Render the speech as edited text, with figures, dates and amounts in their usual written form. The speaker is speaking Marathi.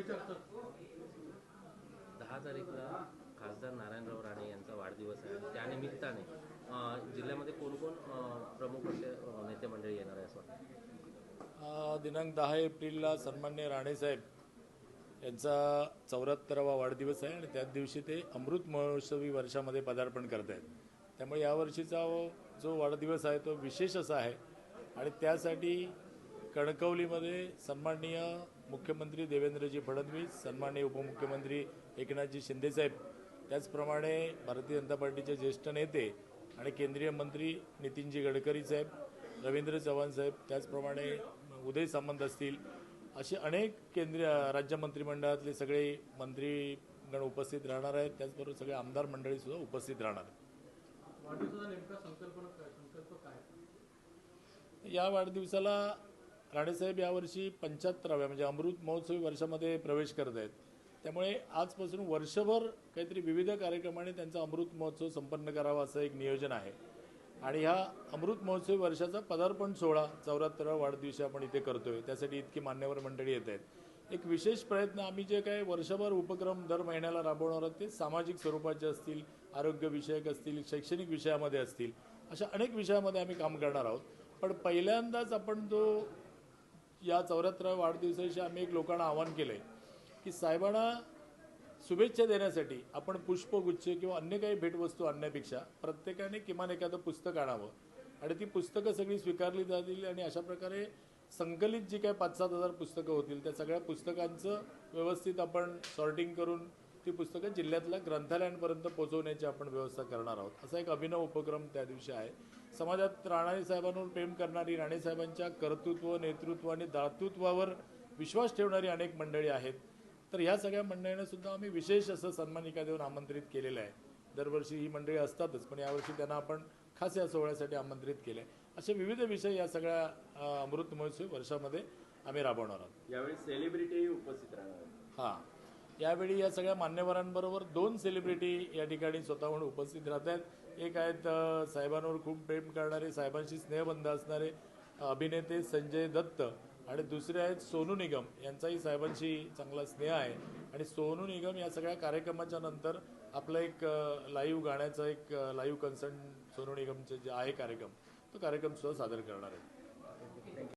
10 तारीखला खासदार नारायणराव राणे यांचा वाढदिवस आहे. त्यानिमित्ताने जिल्ह्यामध्ये कोण कोण प्रमुख असे नेते मंडळी येणार आहे असं वाटतं? दिनांक 10 एप्रिलला सन्मान्य राणेसाहेब यांचा 74वा वाढदिवस आहे आणि त्याच दिवशी ते अमृत महोत्सवी वर्षामध्ये पदार्पण करत आहेत. त्यामुळे यावर्षीचा जो वाढदिवस आहे तो विशेष असा आहे आणि त्यासाठी कणकवलीमध्ये सन्माननीय मुख्यमंत्री देवेंद्रजी फडणवीस, सन्माननीय उपमुख्यमंत्री एकनाथजी शिंदेसाहेब, त्याचप्रमाणे भारतीय जनता पार्टीचे ज्येष्ठ नेते आणि केंद्रीय मंत्री नितीनजी गडकरी साहेब, रवींद्र चव्हाण साहेब, त्याचप्रमाणे उदय सामंत असतील, असे अनेक केंद्रीय राज्य मंत्रिमंडळातले सगळे मंत्रीगण उपस्थित राहणार आहेत. त्याचबरोबर सगळे आमदार मंडळीसुद्धा उपस्थित राहणार आहेत. या वाढदिवसाला राणेसाहेब यावर्षी 75व्या म्हणजे अमृत महोत्सवी वर्षामध्ये प्रवेश करत आहेत. त्यामुळे आजपासून वर्षभर काहीतरी विविध कार्यक्रमाने त्यांचा अमृत महोत्सव संपन्न करावा असं एक नियोजन आहे आणि ह्या अमृत महोत्सवी वर्षाचा पदार्पण सोहळा 74व्या वाढदिवशी आपण इथे करतोय. त्यासाठी इतकी मान्यवर मंडळी येत आहेत. एक विशेष प्रयत्न आम्ही जे काही वर्षभर उपक्रम दर महिन्याला राबवणार आहोत ते सामाजिक स्वरूपाचे असतील, आरोग्यविषयक असतील, शैक्षणिक विषयामध्ये असतील, अशा अनेक विषयामध्ये आम्ही काम करणार आहोत. पण पहिल्यांदाच आपण जो या 74व्या वाढदिवसाशी आम्ही एक लोकांना आवाहन केलं आहे की साहेबांना शुभेच्छा देण्यासाठी आपण पुष्पगुच्छ किंवा अन्य काही भेटवस्तू आणण्यापेक्षा प्रत्येकाने किमान एखादं पुस्तक आणावं आणि ती पुस्तकं सगळी स्वीकारली जातील आणि अशा प्रकारे संकलित जी काही 5-7 हजार पुस्तकं होतील त्या सगळ्या पुस्तकांचं व्यवस्थित आपण सॉर्टिंग करून ती पुस्तकं जिल्ह्यातल्या ग्रंथालयांपर्यंत पोहोचवण्याची आपण व्यवस्था करणार आहोत. असा एक अभिनव उपक्रम त्या दिवशी आहे. समाजात राणेसाहेबांवर प्रेम करणारी, राणेसाहेबांच्या कर्तृत्व, नेतृत्व आणि दातृत्वावर विश्वास ठेवणारी अनेक मंडळी आहेत. तर ह्या सगळ्या मंडळींना सुद्धा आम्ही विशेष असं सन्मानिका देऊन आमंत्रित केलेलं आहे. दरवर्षी ही मंडळी असतातच, पण यावर्षी त्यांना आपण खास या सोहळ्यासाठी आमंत्रित केलं आहे. असे विविध विषय या सगळ्या अमृत महोत्सवी वर्षामध्ये आम्ही राबवणार आहोत. यावेळी सेलिब्रिटीही उपस्थित राहणार आहेत. हां, यावेळी या सगळ्या मान्यवरांबरोबर 2 सेलिब्रिटी या ठिकाणी स्वतःहून उपस्थित राहत आहेत. एक आहेत साहेबांवर खूप प्रेम करणारे, साहेबांशी स्नेहबंध असणारे अभिनेते संजय दत्त आणि दुसरे आहेत सोनू निगम. यांचाही साहेबांशी चांगला स्नेह आहे आणि सोनू निगम या सगळ्या कार्यक्रमाच्या नंतर आपलं एक लाईव्ह गाण्याचं एक लाईव्ह कन्सर्ट सोनू निगमचे जे आहे कार्यक्रम, तो कार्यक्रम सुद्धा सादर करणार आहे.